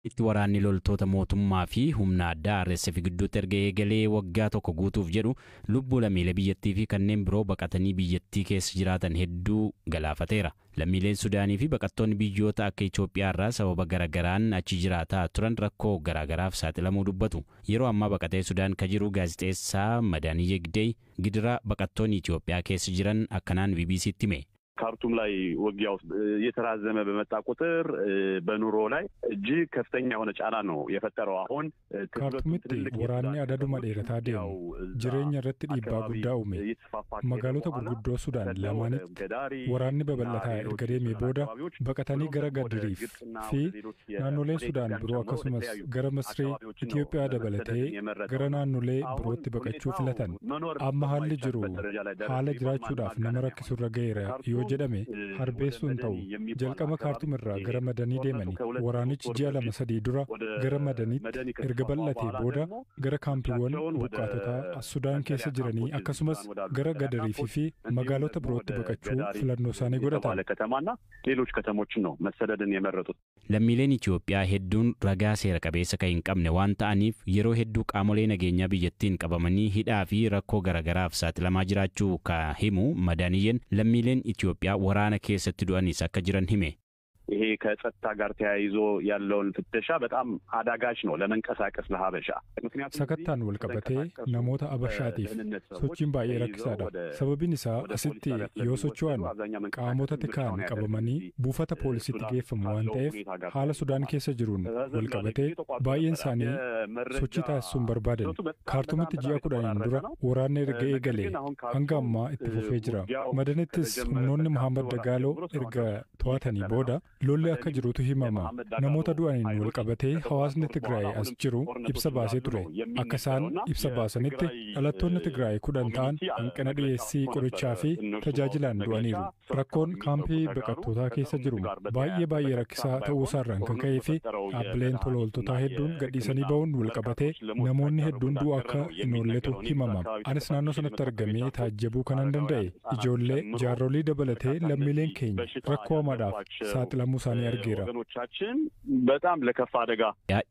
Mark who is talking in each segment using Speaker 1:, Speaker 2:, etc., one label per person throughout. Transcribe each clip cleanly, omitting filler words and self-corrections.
Speaker 1: itti waraanni loltoota mootummaa fi humna addaa RSF gidduutti erga eegalee waggaa tokko guutuuf jedhu lubbuu lammiilee biyyattii fi kanneen biroo baqatanii biyyattii keessa jiraatan hedduu galaafateera. Lammiileen Sudaanii fi baqattoonni biyyoota akka Itoophiyaa irraa sababa garagaraan achi jiraataa turan rakkoo garagaraaf saaxilamuu dubbatu. Yeroo ammaa baqatee Sudaan ka jiru gaazexeessaa Madaanii Yegdee gidiraa baqattoonni Itoophiyaa keessa jiran akkanaan BBC'tti hime.
Speaker 2: ካርቱም ላይ ውጊያው እየተራዘመ በመጣ ቁጥር በኑሮ ላይ እጅግ ከፍተኛ የሆነ ጫና ነው የፈጠረው። አሁን
Speaker 3: ካርቱምቲ ወራኔ አዳዱማ ዴረታ ዴሙ ጅሬኛ ረቲ ዲባ ጉዳኡሜ መጋሎታ ጉርጉዶ ሱዳን ለማነት ወራኔ በበለታ እርገዴሜ ቦዳ በቀታኒ ገረ ገድሪፍ ፊ ናኖሌ ሱዳን ብሮ አከሱመስ ገረ መስሬ ኢትዮጵያ ደበለቴ ገረ ናኖሌ ብሮቲ በቀቹ ፍለተን አማሃል ጅሩ ሀለ ጅራቹዳፍ ነመረክሱ ረገይረ jedhame harbeessuun ta'u jalqaba kaartum irraa gara madanii deemanii waraanichi ji'a lama sadii dura gara madaniitti erga bal'atee booda gara kaampiiwwan buqqaatotaa Sudaan keessa jiranii akkasumas gara Gadariifii fi magaalota birootti baqachuu filannoo isaanii godhatan.
Speaker 1: Lammiileen Itoophiyaa hedduun ragaa seera qabeessa kan hin qabne waan ta'aniif yeroo hedduu qaamolee nageenyaa biyyattiin qabamanii hidhaa fi rakkoo garagaraaf saaxilamaa jiraachuu ka himu Madaaniyyeen lammiileen Itoophiyaa waraana keessatti du'anis akka jiran hime.
Speaker 2: ይሄ ከጸጥታ ጋር ተያይዞ ያለውን ፍተሻ በጣም አዳጋች ነው ለመንቀሳቀስ ለሀበሻ
Speaker 3: ሰከታን ወልቀበቴ ነሞታ አበሻቲፍ ሶቺን ባዬ ረክሳዳ ሰበቢን ኢሳ አስቲ ዮሶቹዋን ቃሞታ ትካን ቀበመኒ ቡፈተ ፖሊሲቲ ጌፈሙ ዋን ta'eef haala Sudaan keessa jiruun walqabate baay'een isaanii sochii taasisuun barbaadan kaartumitti ji'a 10 dura waraanni erga eegalee hanga ammaa itti fufee jira. Madanittis humnoonni Muhammad Dagaaloo erga to'atanii booda lolli akka jirutu himama. Namoota du'aniin walqabatee hawaasni Tigraay as jiru ibsa baasee ture. Akka isaan ibsa baasanitti dhalattoonni Tigraay 10 ta'an hanqina dhiyeessii qorichaa fi tajaajilaan du'aniiru. Rakkoon kaampii baqattootaa keessa jiru baay'ee rakkisaa ta'uusaarraan kan ka'ee fi dhaabbileen tola ooltotaa hedduun gadhiisanii ba'uun walqabatee namoonni hedduun du'a akka hin oolletu himama. Anis naannoo sanatti argamee taajjabuu kanan danda'e. Ijoollee jaarolii dabalatee lammiileen keenya rakkoo hamaadhaaf saaxilamuu isaanii argeera.
Speaker 2: በጣም ለከፋ አደጋ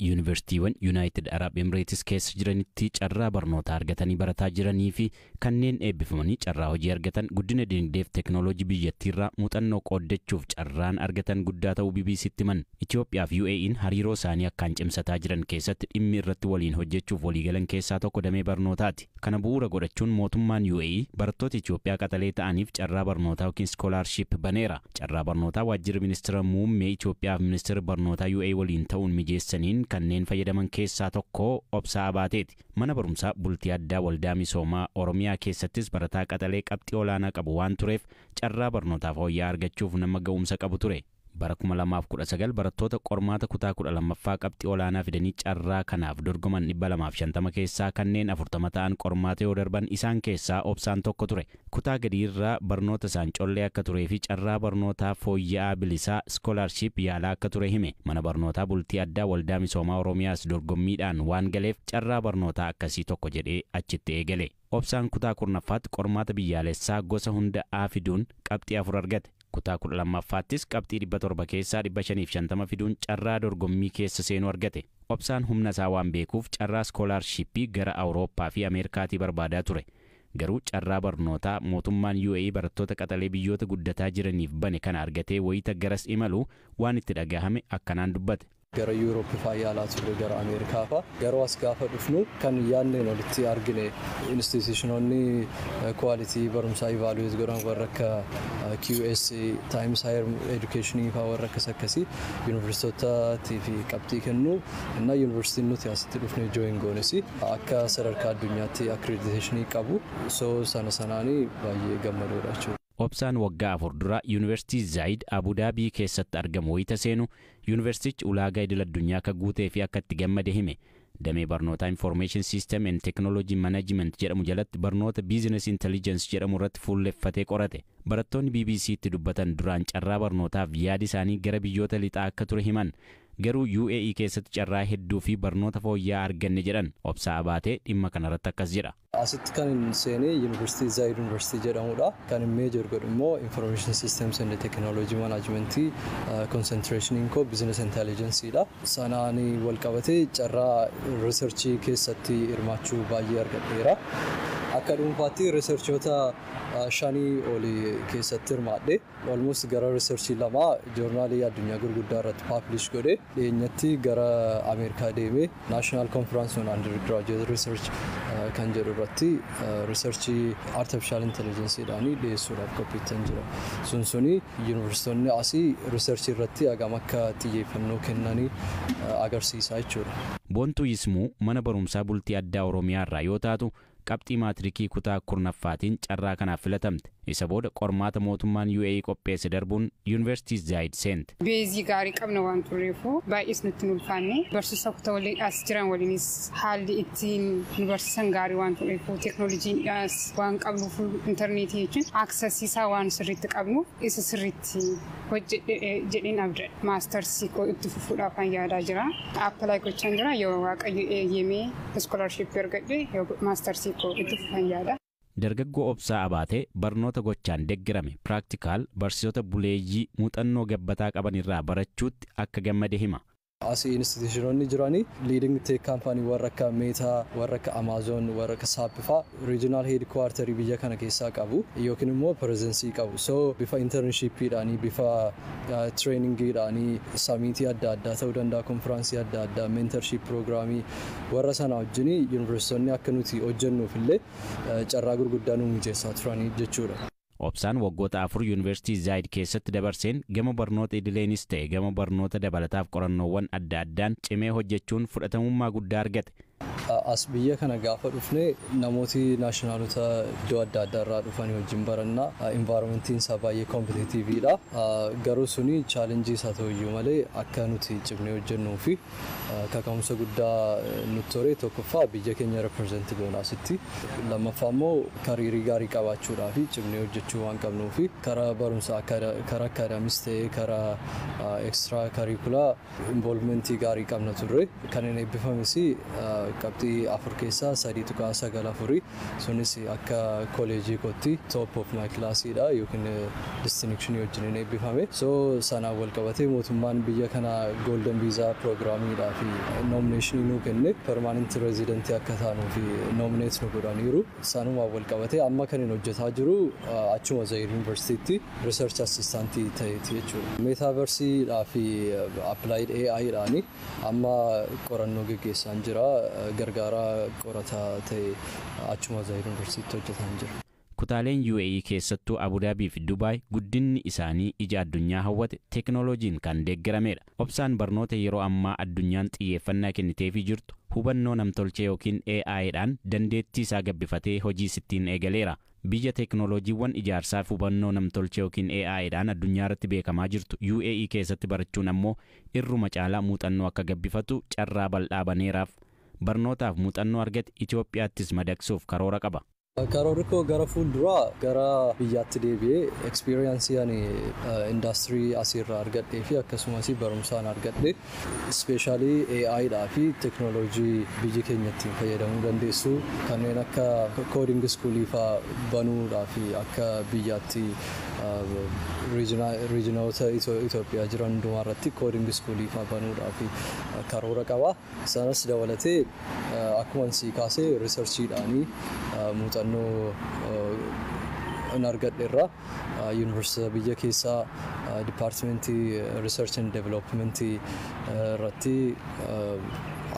Speaker 1: ዩኒቨርሲቲiwwan United Arab Emirates keessa jiranitti carraa barnootaa argatanii barataa jiranii fi kanneen eebbifamanii carraa hojii argatan guddina dinagdeef teknooloojii biyyattiirraa muuxannoo qooddachuuf carraan argatan guddaa ta'uu BBC'tti himan. Itoophiyaa fi UAE'n hariiroo isaanii akkaan cimsataa jiran keessatti dhimmi irratti waliin hojjechuuf waliigalan keessaa tokko damee barnootaati. Kana bu'uura godhachuun mootummaan UAE barattoota Itoophiyaa qaxalee ta'aniif carraa barnootaa yookiin scholarship baneera. Carraa barnootaa waajjira ministeera muummee Itoophiyaa fi ministeera barnootaa UAE waliin ta'uun mijeessaniin kanneen fayyadaman keessaa tokko obsaa baateeti. Mana barumsaa bultii addaa waldaa misoomaa Oromiyaa keessattis barataa qaxalee qabxii olaanaa qabu waan tureef carraa barnootaaf fooyya'aa argachuuf nama ga'umsa qabu ture. Bara 2019 barattoota qormaata kutaa 12ffaa qabxii olaanaa fidanii carraa kanaaf dorgoman 250 keessaa kanneen 40 ta'an qormaata yoo darban isaan keessaa obsaan tokko ture. Kutaa gadiirraa barnoota isaan collee akka turee fi carraa barnootaa fooyya'aa bilisaa scholarship yaalaa akka ture hime. Mana barnootaa bultii addaa waldaa misoomaa Oromiyaas dorgommiidhaan waan galeef carraa barnootaa akkasii tokko jedhee achitti eegale. Obsaan kutaa 10ffaatti qormaata biyyaalessaa gosa hunda fiduun qabxii 4 argate. Kutaa 12ffaattis qabxii 700 keessaa 550 fiduun carraa dorgommii keessa seenuu argate. Obsaan humna isaa waan beekuuf carraa scholarshipii gara Awurooppaa fi Ameerikaatii barbaadaa ture. Garuu carraa barnootaa mootummaan UAE barattoota qaxalee biyyoota guddataa jiraniif bane kana argatee wayita garas imalu waan itti dhagahame akkanaan dubbate.
Speaker 4: gara Europe faayyaalaa ture gara Ameerikaa fa garuu as gaafa dhufnu kan yaadne walitti argine institutiononni quality barumsaa evaluate godhan warra akka QS Times Higher Education fa warra akkasii universitota fi qabxii kennu እና university nuti asitti dhufne join goonesi akka sadarkaa addunyaatti accreditation qabu so sanaani baay'ee gammadoodha jechuudha.
Speaker 1: Obsaan waggaa 4 dura University Zaid Abu Dhabi keessatti argamu wayita seenu Universitichi ulaagaa idil-addunyaa akka guutee fi akka itti gammade hime. Damee barnoota Information System and Technology Management jedhamu jalatti barnoota Business Intelligence jedhamu irratti fuulleffatee qorate. Barattoonni BBC'tti dubbatan duraan carraa barnootaaf yaadi isaanii gara biyyoota lixaa akka ture himan. Garuu UAE keessatti carraa hedduu fi barnoota fooyya'aa arganne jedhan obsaa baatee dhimma kanarratti akkas jedha.
Speaker 4: asitti kan seenee Yuunivarsiitii Zaayid Yuunivarsiitii jedhamudha. Kan meejor godhu immoo Information Systems and Technology Management Concentration koo Business Intelligence dha. Sanaan wal qabatee carraa researchii keessatti hirmaachuu baay'ee argadheera. Akka dhuunfaatti researchoota shanii olii keessatti hirmaadhe. Almost gara researchii lama joornaalii addunyaa gurguddaa irratti publish godhe. Dhiyeenyatti gara Ameerikaa deemee National Conference on Undergraduate Research kan jedhu irratti researchii Artificial Intelligence dhaan dhiyeessuudhaaf qophiitan jira. Suni yuunivarsiitonni asii researchii irratti hagam akka xiyyeeffannoo kennanii agarsiisaa jechuudha.
Speaker 1: Boontuu Yismuu mana barumsaa bultii addaa Oromiyaa irraa yoo taatu qabxii maatirikii kutaa kurnaffaatiin carraa kanaaf filatamte. Isa booda qormaata mootummaan UAE qopheesse darbuun Yuunivarsiitii Zaayid seente.
Speaker 5: Beezii gaarii qabna waan turreefu baay'ees nutti ulfaanne barsiisa kutaa waliin as jiran waliinis haalli ittiin nu barsiisan gaarii waan turreefu teeknooloojiidhaas waan qabnuuf intarneetii jechuun aksesiisaa waan sirriitti qabnuuf isa sirriitti hojjedheen abda maastarsii koo itti fufuudhaaf kan yaadaa jira. Appilaayi gochaan jira yoo waaqayyo eeyyamee iskoolarshipii argadhe yoo maastarsii koo itti fufan yaada.
Speaker 1: Dargaggoo Obsaa Abaatee barnoota gochaan deeggarame piraktikaal barsiisota buleeyyii muuxannoo gabbataa qaban irraa barachuutti akka gammade hima.
Speaker 4: Asii instituutiinoonni jiranii leading tech company warra akka Meta, warra akka Amazon, warra akka Shopify regional headquarter biyya kana keessaa qabu yookiin immoo presence qabu. So bifa internshipidhaanii bifa trainingidhaanii samiitii adda addaa ta'uu danda'a, konfiraansii adda addaa, mentorship programii warra sana wajjin yuunivarsiitonni akka nuti hojjennuuf illee carraa gurguddaa nu mijeessaa turanii jechuudha.
Speaker 1: Obsaan waggoota 4 Yuunivarsiitii Zaayid keessatti dabarseen gama barnoota idileenis ta'e gama barnoota dabalataaf qorannoowwan adda addaan cimee hojjechuun fudhatamummaa guddaa argate.
Speaker 4: As biyya kana gaafa dhufne namooti naashinaaloota iddoo adda addaa irraa dhufanii wajjin barannaa environmentiin isaa baay'ee kompetitiiviidha. Garuu suni chaalenjii isaa ta'uyyuu malee akka nuti cimnee hojjennuu fi kaka'umsa guddaa nutti ture. Tokkoffaa biyya keenya reprezenti goona asitti. Lammaffaa immoo kariirii gaarii qabaachuudhaa fi cimnee hojjechuu waan qabnuu fi karaa barumsaa karaa akaadaamis ta'ee karaa ekstiraa kariikulaa involvementii gaarii qabna turre. Kan inni eebbifames qabxii 4 keessaa 3.94 sunis akka kolleejii kootti top of my classdha yookiin distinction wajjin eebbifame. So sanaan wal qabatee mootummaan biyya kana golden visa programidhaa fi nomination nu kenne permanent resident akka taanuu fi nominate nu godhaniiru. Sanumaan wal qabatee amma kan inni hojjetaa jiru achuma Zaayid University research assistant ta'eeti jechuudha. Metaverseedhaa fi applied AI dhaani amma qorannoo gaggeessaa jira. Gargaaraa qorataa ta'e achuma Zaayid University hojjetaa jira.
Speaker 1: Kutaaleen UAE keessattuu Abu Dhabii fi Dubaay guddinni isaanii ija addunyaa hawwate teeknooloojiin kan deeggarameedha. Obsaan barnoota yeroo ammaa addunyaan xiyyeeffannaa kenniteefii jirtu hubannoo namtolchee yookiin AI'dhaan dandeettii isaa gabbifatee hojii sittiin eegaleera. Biyya teeknooloojiiwwan ijaarsaaf hubannoo namtolchee yookiin AI'dhaan addunyaa irratti beekamaa jirtu UAE keessatti barachuun ammoo irruma caalaa muuxannoo akka gabbifatu carraa bal'aa baneeraaf. Barnootaaf muuxannoo argate Itoophiyaattis madaqsuuf karoora qaba.
Speaker 4: Karoorri koo gara fuulduraa gara biyyaatti deebi'ee eksperiyansii ani indaastirii asirraa argadhee fi akkasumas barumsaan argadhe ispeeshaalii AI'dhaa fi teeknooloojii biyyi keenya ittiin fayyadamuu dandeessu kanneen akka kooding iskuulii fa'aa banuudhaa fi akka biyyaatti riijinoota Itoophiyaa jiran hundumaa irratti kooding iskuulii fa'aa banuudhaa fi karoora qaba. Sanas dabalatee akkuma sii kaasee riisarchiidhaanii muuxannoo in argadheerra yuunivarsiitii biyya keessaa dipaartimentii research and development irratti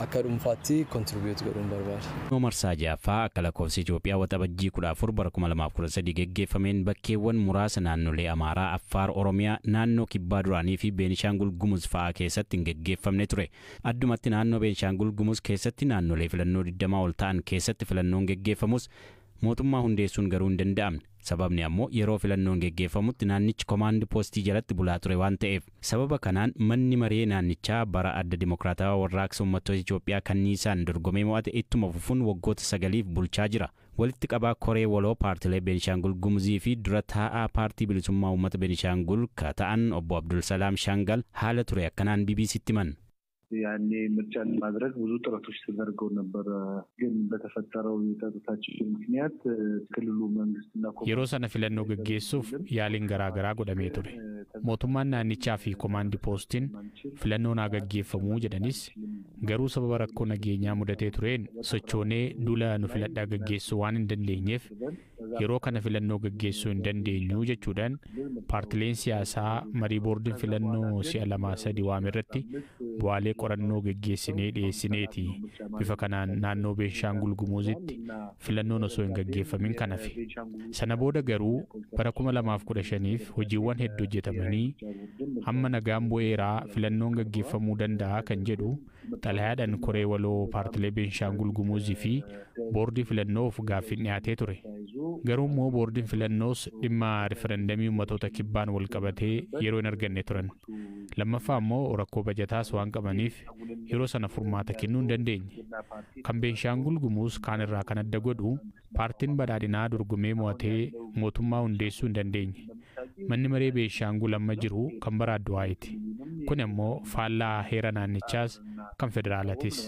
Speaker 4: akka dhuunfaatti kontribuut godhuun barbaada.
Speaker 1: Marsaa Jaaffaa akka lakkoofsa Itoophiyaa waxabajjii 14 bara 2013 geggeeffameen bakkeewwan muraasa naannolee Amaaraa, Affaar, Oromiyaa, naannoo Kibbaa duraanii fi Beenishaangul Gumuz fa'aa keessatti hin geggeeffamne ture. Addumatti naannoo Beenishaangul Gumuz keessatti naannolee filannoo 20 ol ta'an keessatti filannoon geggeeffamus mootummaa hundeessuun garuu hin danda'amne. Sababni ammoo yeroo filannoon geggeeffamutti naannichi komaandi poostii jalatti bulaa ture waan ta'eef sababa kanaan manni maree naannichaa bara adda dimokiraatawaa warraaqsa uummattoota Itoophiyaa kanniisaan dorgomee mo'ate ittuma fufuun waggoota 9 bulchaa jira. Walitti qabaa koree waloo paartilee Beenishaangul Gumuzii fi dura taa'aa paartii bilisummaa uummata Beenishaangul ka ta'an obbo Abdul Salaam Shangal haala ture akkanaan BBC'tti himan.
Speaker 6: ያኔ ምርጫን ማድረግ ብዙ ጥረቶች ተደርገው ነበር ግን በተፈጠረው የጸጥታ ችግር ምክንያት ክልሉ መንግስትና
Speaker 7: yeroo sana filannoo gaggeessuuf yaaliin garaagaraa godhamee ture mootummaan naannichaa fi komaandii poostiin filannoon haa gaggeeffamuu jedhanis garuu sababa rakkoo nageenyaa mudatee tureen sochoonee dula nu filadhaa gaggeessuu waan hin dandeenyeef yeroo kana filannoo gaggeessuu hin dandeenyu jechuudhaan paartileen siyaasaa marii boordiin filannoo si'a 2-3 waamirratti bu'aalee qorannoo gaggeessinee dhiyeessineeti bifa kanaan naannoo Beenshaangul Gumuuzitti filannoon osoo hin gaggeeffamin kan hafe sana booda garuu bara 2015f hojiiwwan hedduu hojjetamanii hamma nagaan bu'eeraa filannoon gaggeeffamuu danda'a kan jedhu xalayaadhaan koree waloo paartilee Beenshaangul Gumuuzii fi boordii filannoof gaaffiin dhiyaatee ture garuu immoo boordiin filannoos dhimma riferendamii uummattoota kibbaan wal qabatee yeroo hin arganne turan lammaffaa immoo rakkoo bajataas waan qabaniif yeroo sana furmaata kennuu hin dandeenye kan Beenshaangul Gumuuz kaan irraa kan adda godhu paartiin badhaadhinaa dorgomee mo'atee mootummaa hundeessuu hin dandeenye manni maree Beenshaangul amma jiru kan bara Adduwaayiti kun immoo faallaa heera naannichaas kan federaalatis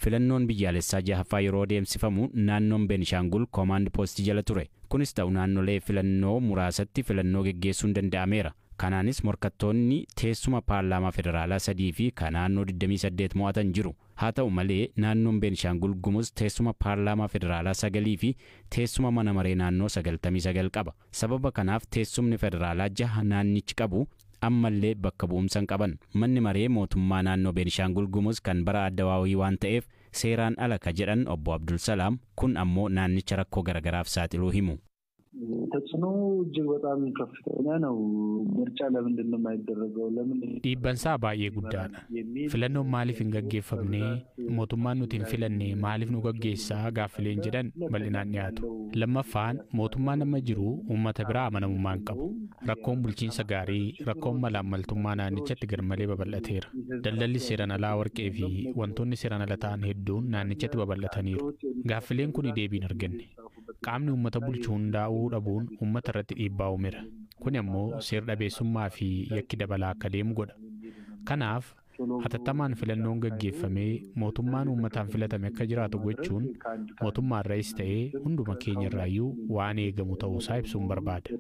Speaker 1: filannoon biyyaalessaa jahaffaa yeroo deemsifamu naannoon Beenshaangul komaand poostii jala ture kunis ta'u naannolee filannoo muraasatti filannoo gaggeessuun danda'ameera kanaanis morkattoonni teessuma paarlaamaa federaalaa 3 fi kan naannoo 28 mo'atan jiru haa ta'u malee naannoon Beenshaangul Gumuuz teessuma paarlaamaa federaalaa 9 fi teessuma mana maree naannoo 99 qaba sababa kanaaf teessumni federaalaa 6 naannichi qabu ammallee bakka bu'umsan qaban manni maree mootummaa naannoo Beenshaangul Gumuuz kan bara Addawaawii waan ta'eef seeraan ala ka jedhan obbo Abdul Salaam kun ammoo naannicha rakkoo garagaraaf saaxiluu himu
Speaker 6: ተጽዕኖ እጅግ በጣም ከፍተኛ ነው ምርጫ ለምንድን ነው የማይደረገው ለምን
Speaker 7: dhiibbansaa baay'ee guddaadha filannoon maaliif hin gaggeeffamne mootummaan nuti hin filanne maaliif nu gaggeessaa gaaffileen jedhan bal'inaan dhiyaatu lammaffaan mootummaan amma jiru uummata biraa amanamummaa hin qabu rakkoon bulchiinsa gaarii rakkoon malaammaltummaa naannichatti garmalee babal'ateera daldalli seeraan alaa warqee fi wantoonni seeraan ala ta'an hedduun naannichatti babal'ataniiru gaaffileen kun deebii hin arganne qaamni uummata bulchu hundaa'uu dhabuun uummata irratti dhiibbaa uumeera kun immoo seera dhabeessummaa fi yakki dabalaa akka deemu godha kanaaf hatattamaan filannoon gaggeeffamee mootummaan uummataan filatame akka jiraatu gochuun mootummaa irraas ta'ee hunduma keenya irraayyuu waan eegamu ta'uusaa ibsuun barbaada